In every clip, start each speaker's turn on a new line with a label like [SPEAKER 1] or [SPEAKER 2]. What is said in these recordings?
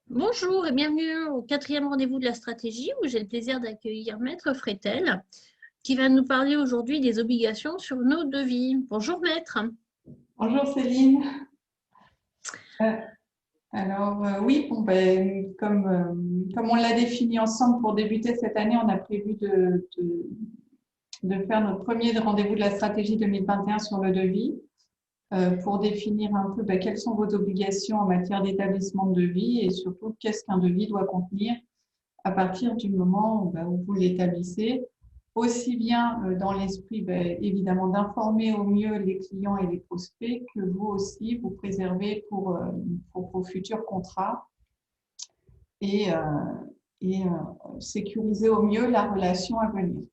[SPEAKER 1] Bonjour et bienvenue au quatrième rendez-vous de la stratégie où j'ai le plaisir d'accueillir Maître Fretel qui va nous parler aujourd'hui des obligations sur nos devis. Bonjour Maître.
[SPEAKER 2] Bonjour Céline. Euh, oui, bon, ben, comme on l'a défini ensemble pour débuter cette année, on a prévu de faire notre premier rendez-vous de la stratégie 2021 sur le devis pour définir un peu ben, quelles sont vos obligations en matière d'établissement de devis et surtout qu'est-ce qu'un devis doit contenir à partir du moment où vous l'établissez, aussi bien dans l'esprit évidemment d'informer au mieux les clients et les prospects que vous aussi vous préservez pour vos futurs contrats et, euh, et sécuriser au mieux la relation à venir.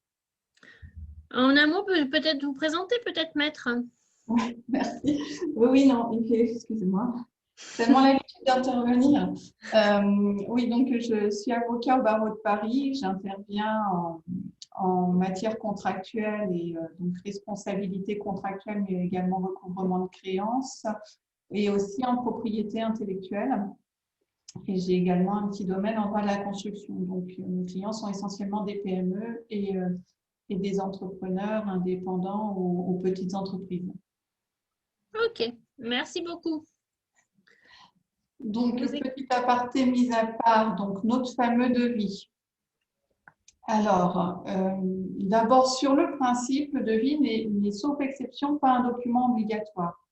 [SPEAKER 1] En un mot, peut-être vous présenter, peut-être Maître.
[SPEAKER 2] Oui, merci. Oui, non, excusez-moi. Tellement l'habitude d'intervenir. Oui, donc je suis avocat au barreau de Paris. J'interviens en matière contractuelle et donc responsabilité contractuelle, mais également recouvrement de créances et aussi en propriété intellectuelle. Et j'ai également un petit domaine en droit de la construction. Donc, mes clients sont essentiellement des PME et des entrepreneurs indépendants ou petites entreprises.
[SPEAKER 1] Ok, merci beaucoup.
[SPEAKER 2] Donc,
[SPEAKER 1] Vous
[SPEAKER 2] petit aparté mis à part, donc notre fameux devis. Alors, d'abord, sur le principe, le devis n'est sauf exception pas un document obligatoire.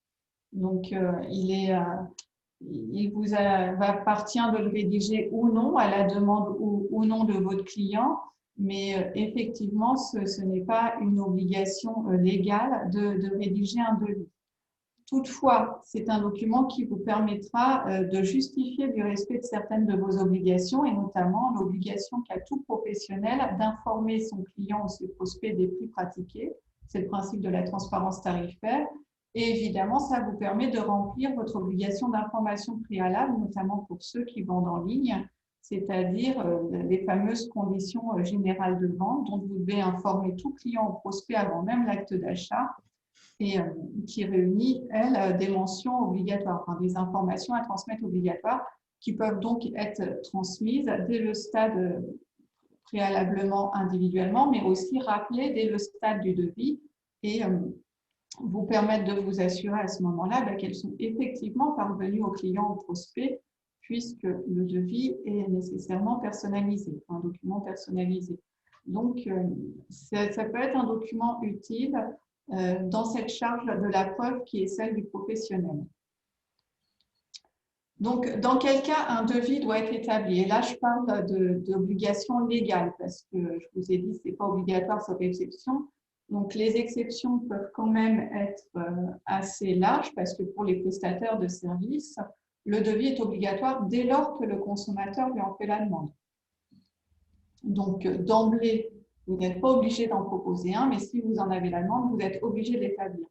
[SPEAKER 2] Donc, il vous va appartient de le rédiger ou non à la demande ou non de votre client, mais effectivement, ce n'est pas une obligation légale de rédiger un devis. Toutefois, c'est un document qui vous permettra de justifier du respect de certaines de vos obligations et notamment l'obligation qu'a tout professionnel d'informer son client ou ses prospects des prix pratiqués. C'est le principe de la transparence tarifaire. Et évidemment, ça vous permet de remplir votre obligation d'information préalable, notamment pour ceux qui vendent en ligne, c'est-à-dire les fameuses conditions générales de vente dont vous devez informer tout client ou prospect avant même l'acte d'achat et qui réunit, elle, des mentions obligatoires, enfin, des informations à transmettre obligatoires qui peuvent donc être transmises dès le stade préalablement individuellement, mais aussi rappelées dès le stade du devis et vous permettre de vous assurer à ce moment-là qu'elles sont effectivement parvenues aux clients, aux prospects, puisque le devis est nécessairement personnalisé, un document personnalisé. Donc, ça peut être un document utile dans cette charge de la preuve qui est celle du professionnel. Donc, dans quel cas un devis doit être établi? Et là, je parle d'obligations légales parce que je vous ai dit, ce n'est pas obligatoire, sauf exception. Donc, les exceptions peuvent quand même être assez larges parce que pour les prestataires de services, le devis est obligatoire dès lors que le consommateur lui en fait la demande. Donc, d'emblée, vous n'êtes pas obligé d'en proposer un, mais si vous en avez la demande, vous êtes obligé de l'établir.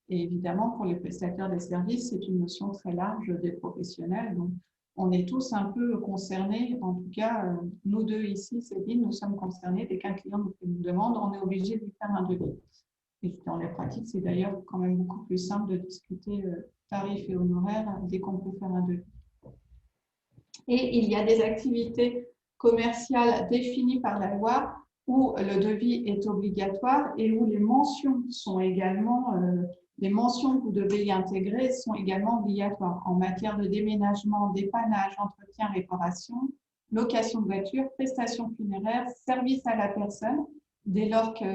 [SPEAKER 2] Et évidemment, pour les prestataires des services, c'est une notion très large des professionnels. Donc, on est tous un peu concernés. En tout cas, nous deux ici, Céline, nous sommes concernés. Dès qu'un client nous fait une demande, on est obligé de lui faire un devis. Et dans les pratiques, c'est d'ailleurs quand même beaucoup plus simple de discuter tarifs et honoraires dès qu'on peut faire un devis. Et il y a des activités commerciales définies par la loi où le devis est obligatoire et où les mentions sont également, les mentions que vous devez y intégrer sont également obligatoires en matière de déménagement, dépannage, entretien, réparation, location de voiture, prestations funéraires, service à la personne, dès lors que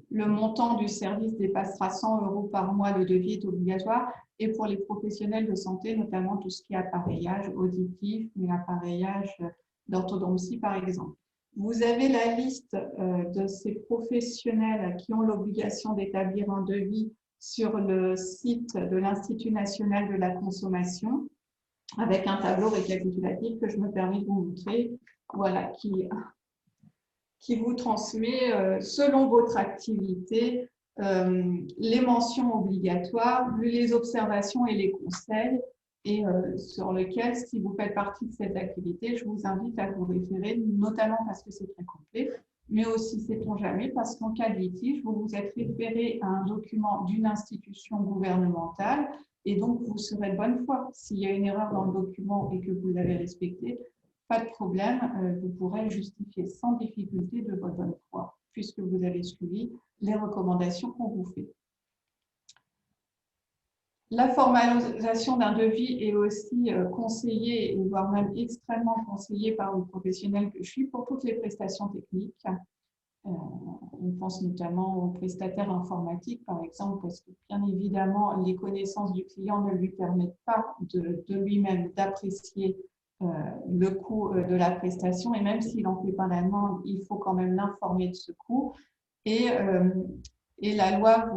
[SPEAKER 2] le montant du service dépassera 100 € par mois, le devis est obligatoire. Et pour les professionnels de santé, notamment tout ce qui est appareillage auditif, mais appareillage d'orthodontie, par exemple. Vous avez la liste de ces professionnels qui ont l'obligation d'établir un devis sur le site de l'Institut national de la consommation, avec un tableau récapitulatif que je me permets de vous montrer, voilà, qui vous transmet, selon votre activité, les mentions obligatoires, les observations et les conseils, et sur lequel, si vous faites partie de cette activité, je vous invite à vous référer, notamment parce que c'est très complet, mais aussi, sait-on jamais, parce qu'en cas de litige, vous vous êtes référé à un document d'une institution gouvernementale et donc vous serez de bonne foi. S'il y a une erreur dans le document et que vous l'avez respecté, pas de problème, vous pourrez justifier sans difficulté de votre bonne foi, puisque vous avez suivi les recommandations qu'on vous fait. La formalisation d'un devis est aussi conseillée, voire même extrêmement conseillée par le professionnel que je suis pour toutes les prestations techniques. On pense notamment aux prestataires informatiques, par exemple, parce que bien évidemment, les connaissances du client ne lui permettent pas de lui-même d'apprécier le coût de la prestation. Et même s'il en fait pas la demande, il faut quand même l'informer de ce coût. Et la loi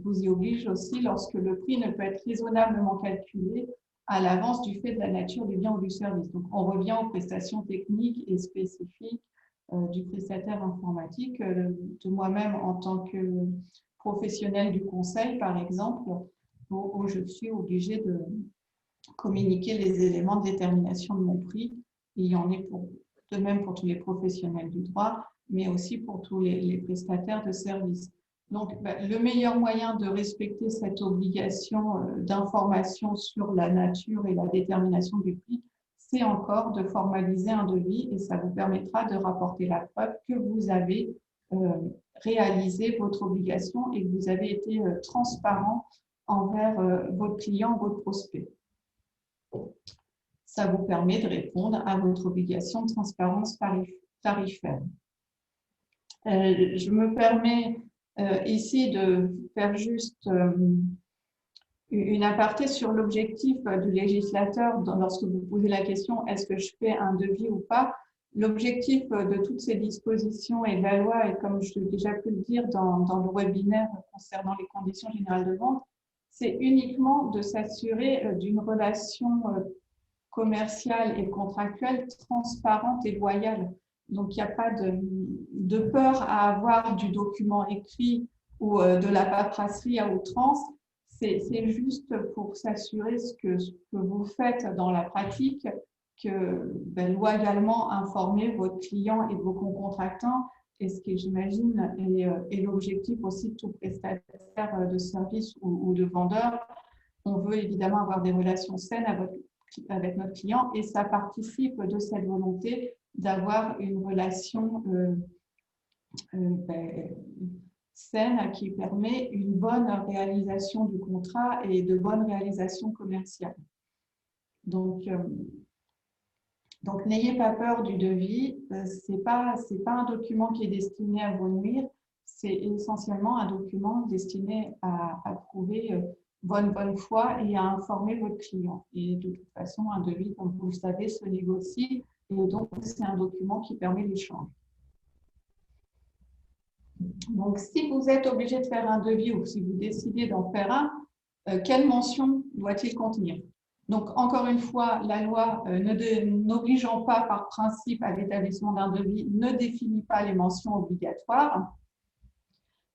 [SPEAKER 2] vous y oblige aussi lorsque le prix ne peut être raisonnablement calculé à l'avance du fait de la nature du bien ou du service. Donc, on revient aux prestations techniques et spécifiques du prestataire informatique. De moi-même, en tant que professionnel du conseil, par exemple, où je suis obligée de communiquer les éléments de détermination de mon prix. Il y en est de même pour tous les professionnels du droit, mais aussi pour tous les prestataires de services. Donc, le meilleur moyen de respecter cette obligation d'information sur la nature et la détermination du prix, c'est encore de formaliser un devis et ça vous permettra de rapporter la preuve que vous avez réalisé votre obligation et que vous avez été transparent envers votre client, votre prospect. Ça vous permet de répondre à votre obligation de transparence tarifaire. Je me permets ici de faire juste une aparté sur l'objectif du législateur lorsque vous posez la question « est-ce que je fais un devis ou pas ?» L'objectif de toutes ces dispositions et de la loi, et comme je l'ai déjà pu le dire dans le webinaire concernant les conditions générales de vente, c'est uniquement de s'assurer d'une relation commerciale et contractuelle transparente et loyale. Donc, il n'y a pas de peur à avoir du document écrit ou de la paperasserie à outrance. C'est juste pour s'assurer que ce que vous faites dans la pratique, que loyalement informer votre client et vos concontractants, et ce que j'imagine est l'objectif aussi de tout prestataire de service ou de vendeur. On veut évidemment avoir des relations saines avec notre client et ça participe de cette volonté d'avoir une relation saine qui permet une bonne réalisation du contrat et de bonnes réalisations commerciales. Donc n'ayez pas peur du devis, c'est pas un document qui est destiné à vous nuire, c'est essentiellement un document destiné à prouver bonne foi et à informer votre client. Et de toute façon, un devis, comme vous le savez, se négocie et donc c'est un document qui permet l'échange. Donc, si vous êtes obligé de faire un devis ou si vous décidez d'en faire un, quelle mention doit-il contenir? Donc, encore une fois, la loi n'obligeant pas par principe à l'établissement d'un devis ne définit pas les mentions obligatoires.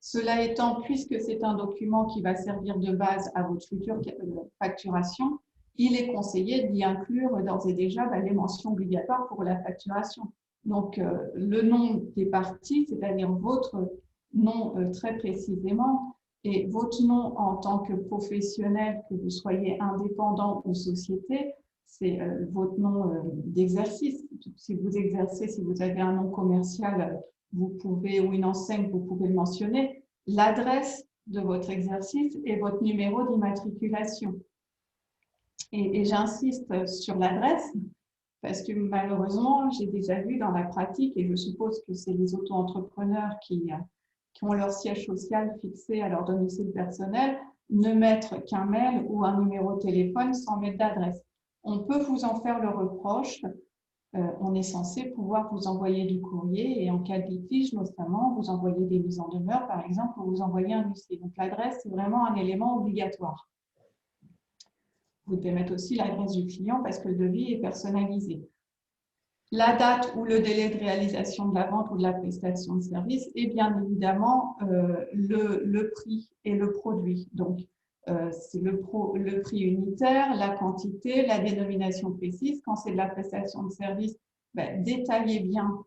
[SPEAKER 2] Cela étant, puisque c'est un document qui va servir de base à votre future facturation, il est conseillé d'y inclure d'ores et déjà les mentions obligatoires pour la facturation. Donc, le nom des parties, c'est-à-dire votre nom très précisément, et votre nom en tant que professionnel, que vous soyez indépendant ou société, c'est votre nom d'exercice. Si vous exercez, si vous avez un nom commercial, vous pouvez, ou une enseigne, vous pouvez le mentionner, l'adresse de votre exercice et votre numéro d'immatriculation. Et j'insiste sur l'adresse parce que malheureusement, j'ai déjà vu dans la pratique, et je suppose que c'est les auto-entrepreneurs qui ont leur siège social fixé à leur domicile personnel, ne mettre qu'un mail ou un numéro de téléphone sans mettre d'adresse. On peut vous en faire le reproche. On est censé pouvoir vous envoyer du courrier et en cas de litige, notamment, vous envoyer des mises en demeure, par exemple, ou vous envoyer un huissier. Donc, l'adresse, c'est vraiment un élément obligatoire. Vous devez mettre aussi l'adresse du client parce que le devis est personnalisé. La date ou le délai de réalisation de la vente ou de la prestation de service et bien évidemment le prix et le produit. Donc, c'est le prix unitaire, la quantité, la dénomination précise. Quand c'est de la prestation de service, détaillez bien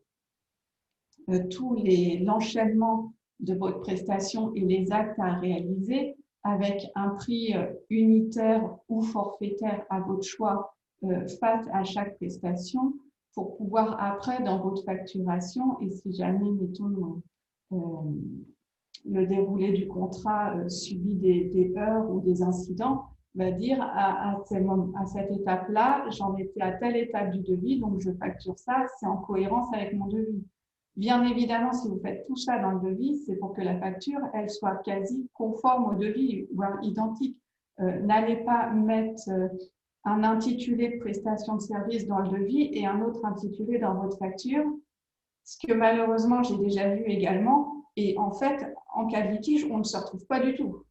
[SPEAKER 2] tout l'enchaînement de votre prestation et les actes à réaliser. avec un prix unitaire ou forfaitaire à votre choix face à chaque prestation pour pouvoir après, dans votre facturation, et si jamais, mettons, le déroulé du contrat subit des heurts ou des incidents, va dire à cette étape-là, j'en étais à telle étape du devis, donc je facture ça, c'est en cohérence avec mon devis. Bien évidemment, si vous faites tout ça dans le devis, c'est pour que la facture, elle soit quasi conforme au devis, voire identique. N'allez pas mettre un intitulé de prestation de service dans le devis et un autre intitulé dans votre facture, ce que malheureusement j'ai déjà vu également. Et en fait, en cas de litige, on ne se retrouve pas du tout.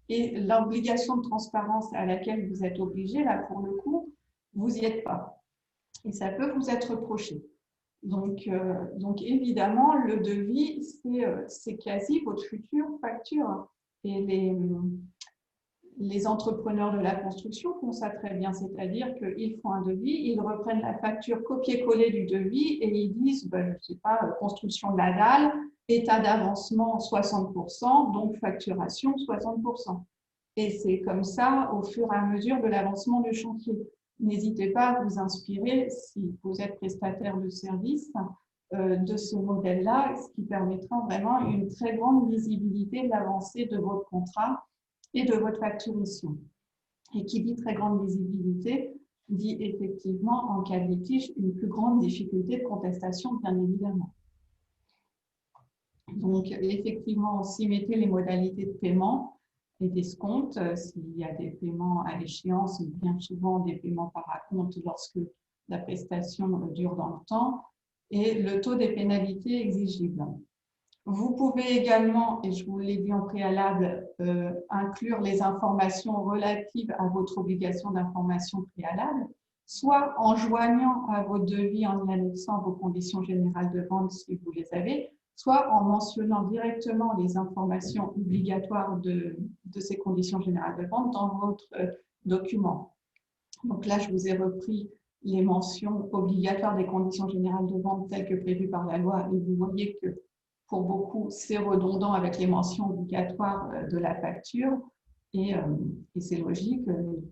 [SPEAKER 2] Et l'obligation de transparence à laquelle vous êtes obligé, là pour le coup, vous n'y êtes pas. Et ça peut vous être reproché. Donc évidemment, le devis, c'est quasi votre future facture. Et les entrepreneurs de la construction font ça très bien, c'est-à-dire qu'ils font un devis, ils reprennent la facture copier-coller du devis et ils disent, je ne sais pas, construction de la dalle, état d'avancement 60%, donc facturation 60%. Et c'est comme ça au fur et à mesure de l'avancement du chantier. N'hésitez pas à vous inspirer, si vous êtes prestataire de service, de ce modèle-là, ce qui permettra vraiment une très grande visibilité de l'avancée de votre contrat et de votre facturation. Et qui dit très grande visibilité, dit effectivement, en cas de litige, une plus grande difficulté de contestation, bien évidemment. Donc, effectivement, aussi, mettez les modalités de paiement et d'escompte, s'il y a des paiements à l'échéance, bien souvent des paiements par acompte lorsque la prestation dure dans le temps, et le taux des pénalités exigibles. Vous pouvez également, et je vous l'ai dit en préalable, inclure les informations relatives à votre obligation d'information préalable, soit en joignant à votre devis en y annexant vos conditions générales de vente si vous les avez, soit en mentionnant directement les informations obligatoires de ces conditions générales de vente dans votre document. Donc là, je vous ai repris les mentions obligatoires des conditions générales de vente telles que prévues par la loi, et vous voyez que pour beaucoup, c'est redondant avec les mentions obligatoires de la facture et c'est logique.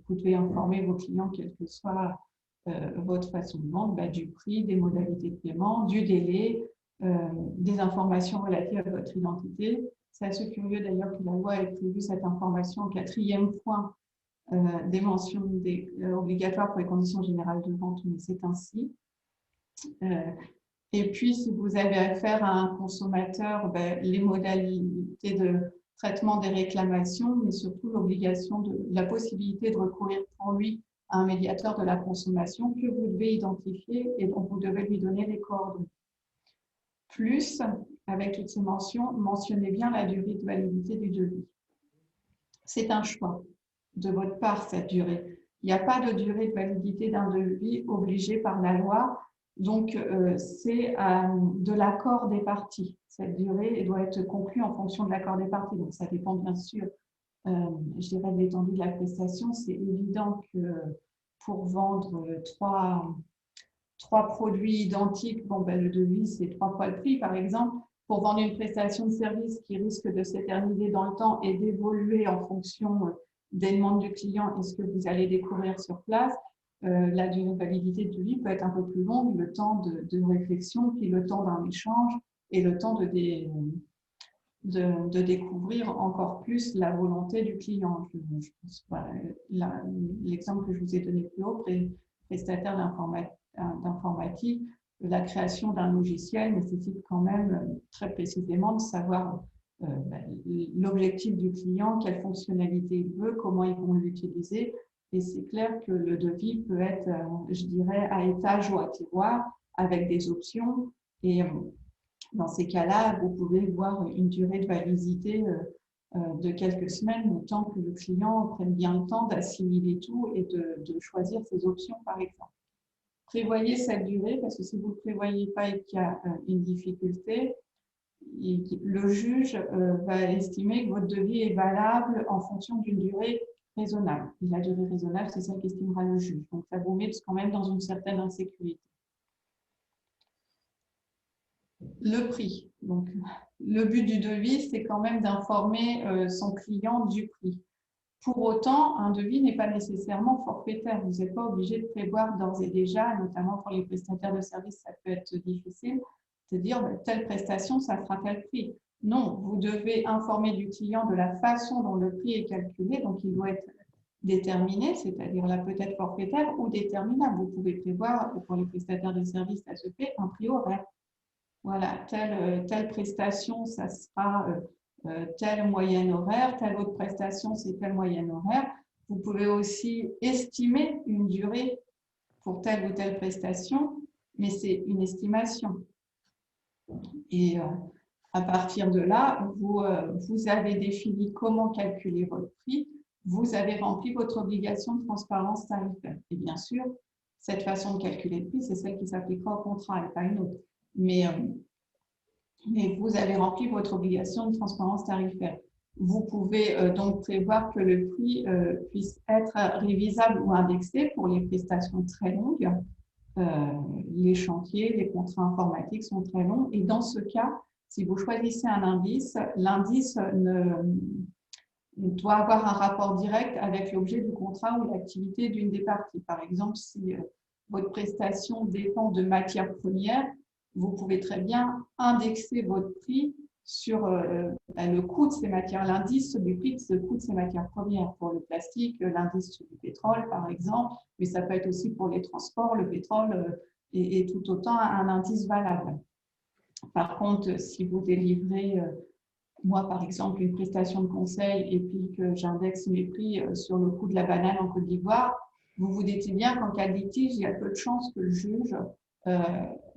[SPEAKER 2] Vous devez informer vos clients, quelle que soit votre façon de vendre, du prix, des modalités de paiement, du délai, des informations relatives à votre identité. C'est assez curieux d'ailleurs que la loi ait prévu cette information au 4e point des mentions obligatoires pour les conditions générales de vente, mais c'est ainsi. Et puis, si vous avez affaire à un consommateur, les modalités de traitement des réclamations, mais surtout l'obligation la possibilité de recourir pour lui à un médiateur de la consommation que vous devez identifier et dont vous devez lui donner les coordonnées. Plus, avec toutes ces mentions, mentionnez bien la durée de validité du devis. C'est un choix de votre part, cette durée. Il n'y a pas de durée de validité d'un devis obligé par la loi. Donc, c'est de l'accord des parties. Cette durée doit être conclue en fonction de l'accord des parties. Donc, ça dépend bien sûr, je dirais, de l'étendue de la prestation. C'est évident que pour vendre trois produits identiques, le devis, c'est 3 fois le prix, par exemple. Pour vendre une prestation de service qui risque de s'éterniser dans le temps et d'évoluer en fonction des demandes du client et ce que vous allez découvrir sur place, la durée de validité du devis peut être un peu plus longue, le temps de réflexion, puis le temps d'un échange et le temps de découvrir encore plus la volonté du client. L'exemple que je vous ai donné plus haut, prestataire d'informatique, la création d'un logiciel nécessite quand même très précisément de savoir l'objectif du client, quelle fonctionnalité il veut, comment ils vont l'utiliser. Et c'est clair que le devis peut être, je dirais, à étage ou à tiroir avec des options. Et dans ces cas-là, vous pouvez voir une durée de validité de quelques semaines, le temps que le client prenne bien le temps d'assimiler tout et de choisir ses options, par exemple. Prévoyez cette durée, parce que si vous ne le prévoyez pas et qu'il y a une difficulté, le juge va estimer que votre devis est valable en fonction d'une durée raisonnable. Et la durée raisonnable, c'est celle qu'estimera le juge. Donc, ça vous met quand même dans une certaine insécurité. Le prix. Donc, le but du devis, c'est quand même d'informer son client du prix. Pour autant, un devis n'est pas nécessairement forfaitaire. Vous n'êtes pas obligé de prévoir d'ores et déjà, notamment pour les prestataires de services, ça peut être difficile, de dire telle prestation, ça sera tel prix. Non, vous devez informer du client de la façon dont le prix est calculé, donc il doit être déterminé, c'est-à-dire là peut-être forfaitaire ou déterminable. Vous pouvez prévoir pour les prestataires de services ASP un prix horaire. Voilà, telle prestation, ça sera telle moyenne horaire, telle autre prestation, c'est telle moyenne horaire. Vous pouvez aussi estimer une durée pour telle ou telle prestation, mais c'est une estimation. Et à partir de là, vous avez défini comment calculer votre prix, vous avez rempli votre obligation de transparence tarifaire. Et bien sûr, cette façon de calculer le prix, c'est celle qui s'appliquera au contrat et pas une autre. Mais vous avez rempli votre obligation de transparence tarifaire. Vous pouvez donc prévoir que le prix puisse être révisable ou indexé pour les prestations très longues. Les chantiers, les contrats informatiques sont très longs. Et dans ce cas, si vous choisissez un indice, l'indice doit avoir un rapport direct avec l'objet du contrat ou l'activité d'une des parties. Par exemple, si votre prestation dépend de matières premières, vous pouvez très bien indexer votre prix sur le coût de ces matières, l'indice du prix de ce coût de ces matières premières. Pour le plastique, l'indice du pétrole, par exemple, mais ça peut être aussi pour les transports, le pétrole est tout autant un indice valable. Par contre, si vous délivrez, moi par exemple, une prestation de conseil et puis que j'indexe mes prix sur le coût de la banane en Côte d'Ivoire, vous vous dites bien qu'en cas de litige, il y a peu de chances que le juge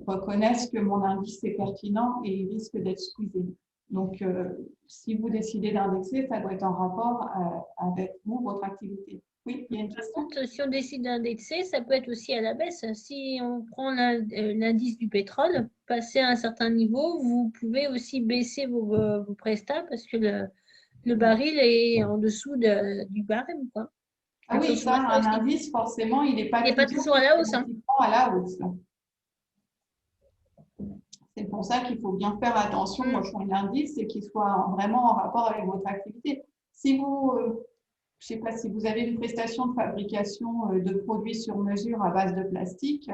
[SPEAKER 2] reconnaissent que mon indice est pertinent et il risque d'être squeezé. Donc, si vous décidez d'indexer, ça doit être en rapport avec vous, votre activité. Oui, il y a une question.
[SPEAKER 1] Par contre, si on décide d'indexer, ça peut être aussi à la baisse. Si on prend l'indice du pétrole, passé à un certain niveau, vous pouvez aussi baisser vos prestats parce que le baril est en dessous du barème, quoi.
[SPEAKER 2] Ah oui, ça, un indice, forcément, il n'est pas
[SPEAKER 1] toujours à la hausse. Hein.
[SPEAKER 2] À la hausse. C'est pour ça qu'il faut bien faire attention au choix de l'indice et qu'il soit vraiment en rapport avec votre activité. Si vous, je ne sais pas, si vous avez une prestation de fabrication de produits sur mesure à base de plastique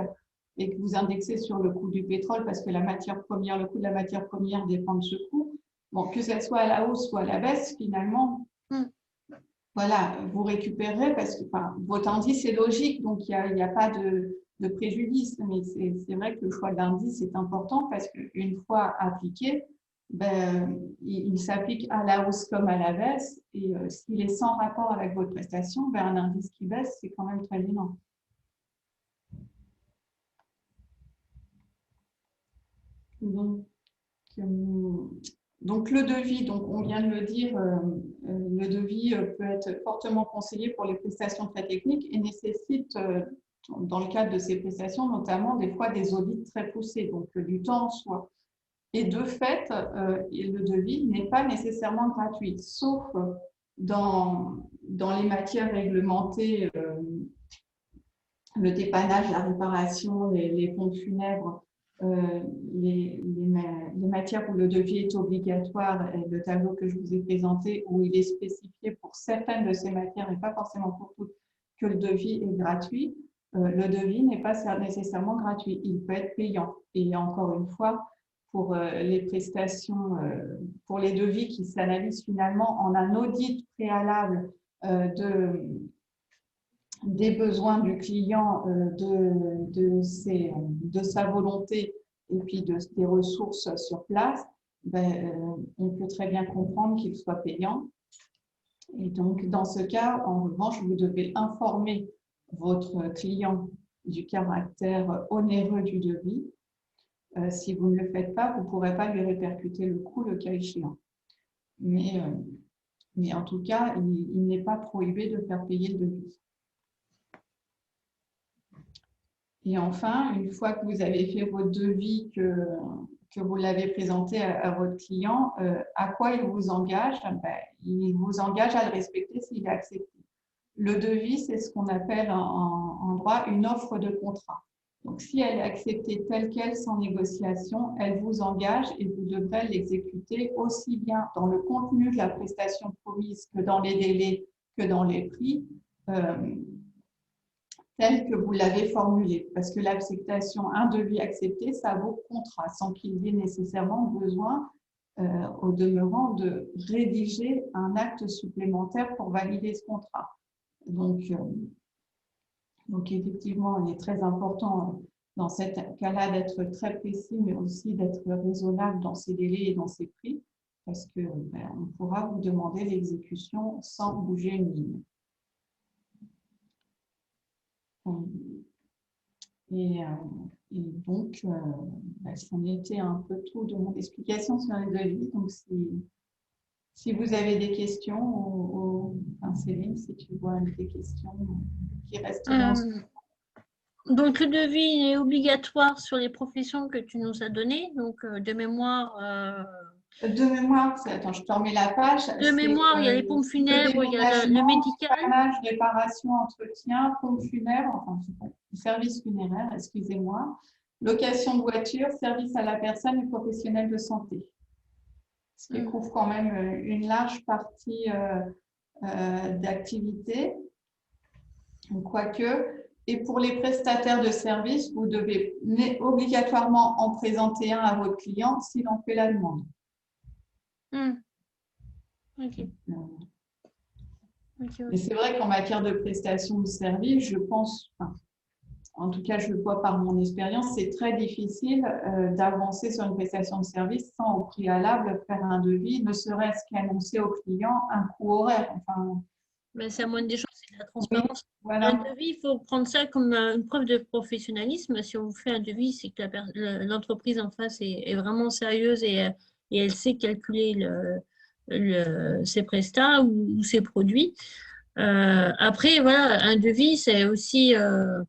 [SPEAKER 2] et que vous indexez sur le coût du pétrole parce que la matière première, le coût de la matière première dépend de ce coût, bon, que ce soit à la hausse ou à la baisse, finalement, voilà, vous récupérerez parce que votre indice est logique, donc il n'y a pas de préjudice. Mais c'est vrai que le choix de l'indice est important parce qu'une fois appliqué, il s'applique à la hausse comme à la baisse. Et s'il est sans rapport avec votre prestation, un indice qui baisse, c'est quand même très gênant. Donc, le devis, donc on vient de le dire, le devis peut être fortement conseillé pour les prestations très techniques et nécessite, dans le cadre de ces prestations, notamment des fois des audits très poussés, donc du temps en soi. Et de fait, le devis n'est pas nécessairement gratuit, sauf dans les matières réglementées, le dépannage, la réparation, les pompes funèbres, les matières où le devis est obligatoire, et le tableau que je vous ai présenté où il est spécifié pour certaines de ces matières et pas forcément pour toutes que le devis est gratuit, le devis n'est pas nécessairement gratuit, il peut être payant. Et encore une fois, pour les prestations, pour les devis qui s'analysent finalement en un audit préalable des besoins du client, de sa volonté et puis des ressources sur place, on peut très bien comprendre qu'il soit payant. Et donc, dans ce cas, en revanche, vous devez informer votre client du caractère onéreux du devis. Si vous ne le faites pas, vous ne pourrez pas lui répercuter le coût le cas échéant. Mais en tout cas, il n'est pas prohibé de faire payer le devis. Et enfin, une fois que vous avez fait votre devis, que vous l'avez présenté à votre client, à quoi il vous engage? Il vous engage à le respecter s'il est accepté. Le devis, c'est ce qu'on appelle en droit une offre de contrat. Donc, si elle est acceptée telle qu'elle, sans négociation, elle vous engage et vous devrez l'exécuter aussi bien dans le contenu de la prestation promise que dans les délais que dans les prix tels que vous l'avez formulé. Parce que l'acceptation, un devis accepté, ça vaut contrat, sans qu'il y ait nécessairement besoin, au demeurant, de rédiger un acte supplémentaire pour valider ce contrat. Donc effectivement, il est très important dans ce cas-là d'être très précis, mais aussi d'être raisonnable dans ses délais et dans ses prix, parce qu'on pourra vous demander l'exécution sans bouger une ligne. Et donc, c'en était un peu tout de mon explication sur les devis. Donc, si vous avez des questions, Céline, si tu vois des questions qui restent dans ce...
[SPEAKER 1] Donc, le devis est obligatoire sur les professions que tu nous as données. Donc, de mémoire...
[SPEAKER 2] De mémoire, attends, je te remets la page.
[SPEAKER 1] De mémoire, il y a les pompes funèbres, il y a le médical.
[SPEAKER 2] Dépannage, réparation, entretien, pompes funèbres, enfin, service funéraire, excusez-moi, location de voiture, service à la personne et professionnel de santé. Ce qui couvre quand même une large partie d'activité, quoique. Et pour les prestataires de services, vous devez obligatoirement en présenter un à votre client s'il en fait la demande.
[SPEAKER 1] Okay.
[SPEAKER 2] Mais c'est vrai qu'en matière de prestation de service, je pense, en tout cas je le vois par mon expérience, c'est très difficile d'avancer sur une prestation de service sans au préalable faire un devis, ne serait-ce qu'annoncer au client un coût horaire. Enfin,
[SPEAKER 1] mais c'est la moindre des choses, c'est la transparence.
[SPEAKER 2] Oui, voilà.
[SPEAKER 1] Un devis, il faut prendre ça comme une preuve de professionnalisme. Si on vous fait un devis, c'est que l'entreprise en face est vraiment sérieuse et elle sait calculer ses prestats ou ses produits. Après, voilà, un devis, c'est aussi le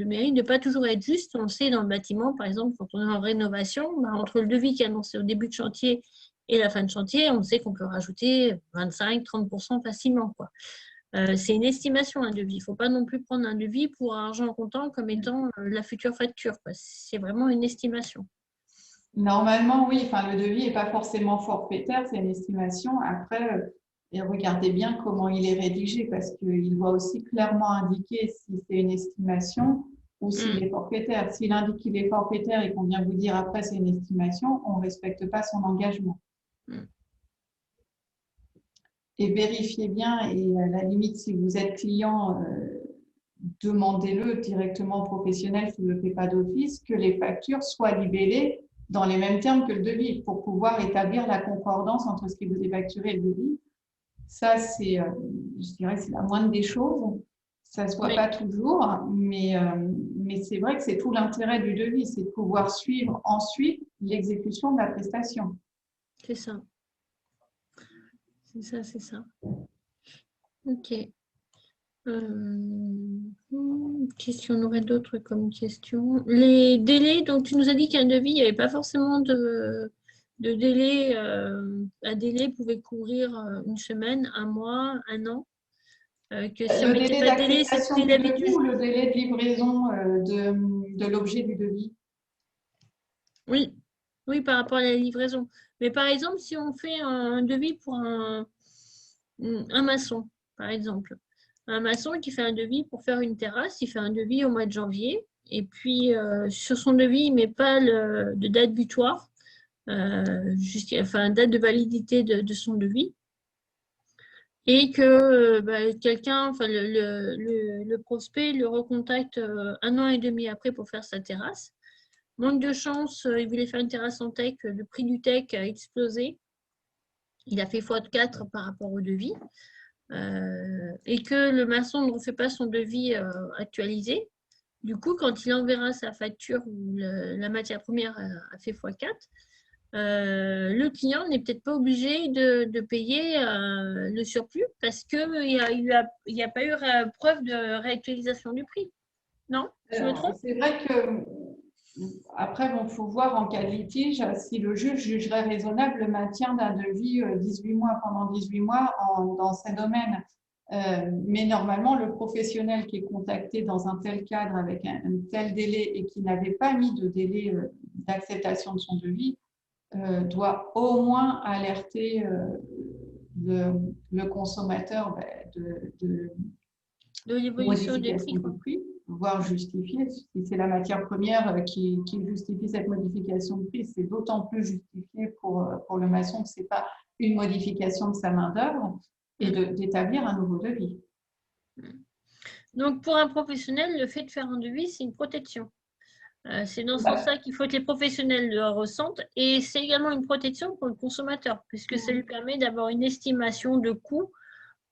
[SPEAKER 1] mérite de ne pas toujours être juste. On le sait dans le bâtiment, par exemple, quand on est en rénovation, entre le devis qui est annoncé au début de chantier et la fin de chantier, on sait qu'on peut rajouter 25-30% facilement, quoi. C'est une estimation, un devis. Il ne faut pas non plus prendre un devis pour argent comptant comme étant la future facture, quoi. C'est vraiment une estimation.
[SPEAKER 2] Normalement, oui. Enfin, le devis n'est pas forcément forfaitaire, c'est une estimation. Après, et regardez bien comment il est rédigé parce qu'il doit aussi clairement indiquer si c'est une estimation ou s'il est forfaitaire. S'il indique qu'il est forfaitaire et qu'on vient vous dire après c'est une estimation, on ne respecte pas son engagement. Et vérifiez bien, et à la limite, si vous êtes client, demandez-le directement au professionnel s'il ne le fait pas d'office, que les factures soient libellées dans les mêmes termes que le devis pour pouvoir établir la concordance entre ce qui vous est facturé et le devis. Ça, c'est, je dirais, c'est la moindre des choses. Ça ne se voit pas toujours, mais c'est vrai que c'est tout l'intérêt du devis, c'est de pouvoir suivre ensuite l'exécution de la prestation.
[SPEAKER 1] C'est ça. C'est ça. Ok. Qu'est-ce qu'on aurait d'autres comme question? Les délais, donc tu nous as dit qu'un devis, il n'y avait pas forcément de délai. Un délai pouvait couvrir une semaine, un mois, un an. Que si on
[SPEAKER 2] le
[SPEAKER 1] mettait
[SPEAKER 2] délai
[SPEAKER 1] pas de délai,
[SPEAKER 2] d'acceptation
[SPEAKER 1] c'était
[SPEAKER 2] du devis ou le délai de livraison de l'objet du devis?
[SPEAKER 1] Oui, oui, par rapport à la livraison. Mais par exemple, si on fait un devis pour un maçon, par exemple, un maçon qui fait un devis pour faire une terrasse, il fait un devis au mois de janvier, et puis sur son devis, il ne met pas de date butoir, date de validité de son devis, et que quelqu'un, enfin le prospect le recontacte un an et demi après pour faire sa terrasse. Manque de chance, il voulait faire une terrasse en teck, le prix du teck a explosé. Il a fait x4 par rapport au devis. Et que le maçon ne refait pas son devis actualisé. Du coup, quand il enverra sa facture où la matière première a fait x4, le client n'est peut-être pas obligé de payer le surplus parce qu'il n'y a pas eu preuve de réactualisation du prix. Non, je me trompe?
[SPEAKER 2] C'est vrai que après, il faut voir en cas de litige si le juge jugerait raisonnable le maintien d'un devis 18 mois pendant 18 mois dans ces domaines. Mais normalement, le professionnel qui est contacté dans un tel cadre avec un tel délai et qui n'avait pas mis de délai d'acceptation de son devis doit au moins alerter le consommateur de
[SPEAKER 1] De l'évolution des prix,
[SPEAKER 2] modification
[SPEAKER 1] quoi.
[SPEAKER 2] du prix, voire justifier. Si c'est la matière première qui justifie cette modification de prix, c'est d'autant plus justifié pour le maçon que ce n'est pas une modification de sa main-d'œuvre et d'établir un nouveau devis.
[SPEAKER 1] Donc, pour un professionnel, le fait de faire un devis, c'est une protection. C'est dans ce
[SPEAKER 2] Bah,
[SPEAKER 1] sens-là qu'il faut que les professionnels le ressentent et c'est également une protection pour le consommateur puisque ça lui permet d'avoir une estimation de coût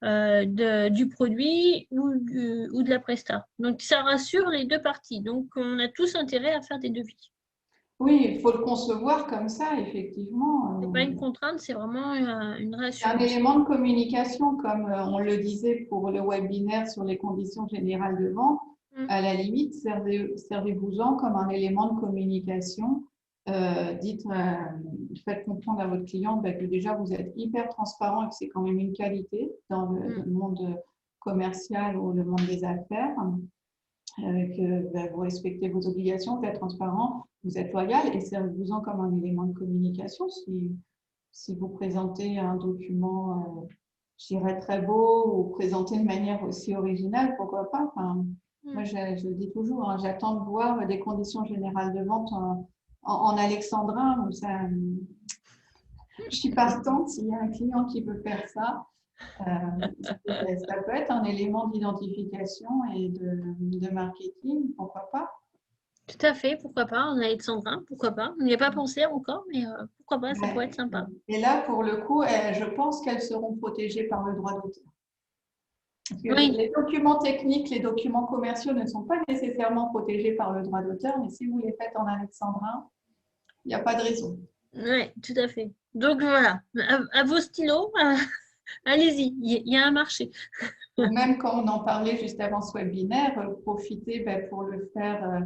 [SPEAKER 1] du produit ou de la presta. Donc, ça rassure les deux parties. Donc, on a tous intérêt à faire des devis.
[SPEAKER 2] oui, il faut le concevoir comme ça, effectivement.
[SPEAKER 1] Ce n'est pas une contrainte, c'est vraiment une
[SPEAKER 2] C'est un
[SPEAKER 1] réassurance.
[SPEAKER 2] élément de communication, comme on le disait pour le webinaire sur les conditions générales de vente. À la limite, servez-vous-en comme un élément de communication. Faites comprendre à votre client que déjà vous êtes hyper transparent et que c'est quand même une qualité dans le monde commercial ou le monde des affaires. Que vous respectez vos obligations, vous êtes transparent, vous êtes loyal et servez-vous-en comme un élément de communication. Si vous présentez un document, je dirais très beau ou présentez de manière aussi originale, pourquoi pas. Enfin, moi, je le dis toujours, hein, j'attends de voir des conditions générales de vente en alexandrin. Je suis partante s'il y a un client qui veut faire ça. Ça peut être un élément d'identification et de marketing, pourquoi pas.
[SPEAKER 1] Tout à fait, pourquoi pas, en alexandrin, pourquoi pas. On n'y a pas pensé encore, mais pourquoi pas, ça pourrait être sympa.
[SPEAKER 2] Et là, pour le coup, je pense qu'elles seront protégées par le droit d'auteur.
[SPEAKER 1] Oui.
[SPEAKER 2] Les documents techniques, les documents commerciaux ne sont pas nécessairement protégés par le droit d'auteur, mais si vous les faites en alexandrin, il n'y a pas de raison.
[SPEAKER 1] Oui, tout à fait. Donc voilà, à vos stylos, allez-y, il y a un marché.
[SPEAKER 2] Même quand on en parlait juste avant ce webinaire, profitez pour le faire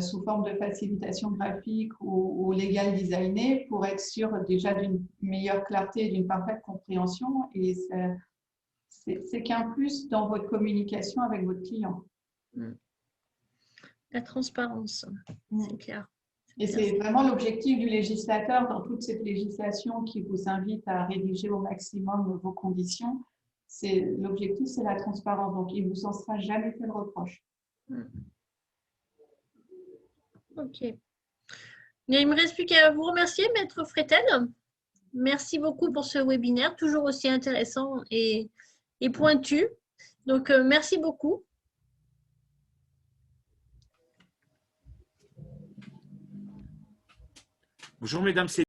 [SPEAKER 2] sous forme de facilitation graphique ou légal designé pour être sûr déjà d'une meilleure clarté et d'une parfaite compréhension. Et c'est qu'un plus dans votre communication avec votre client.
[SPEAKER 1] La transparence, c'est clair.
[SPEAKER 2] Et c'est vraiment l'objectif du législateur dans toute cette législation qui vous invite à rédiger au maximum vos conditions. L'objectif, c'est la transparence. Donc, il ne vous en sera jamais fait le reproche.
[SPEAKER 1] Ok. Il ne me reste plus qu'à vous remercier, Maître Fretel. Merci beaucoup pour ce webinaire, toujours aussi intéressant et pointu. Donc, merci beaucoup.
[SPEAKER 3] Bonjour, mesdames, c'est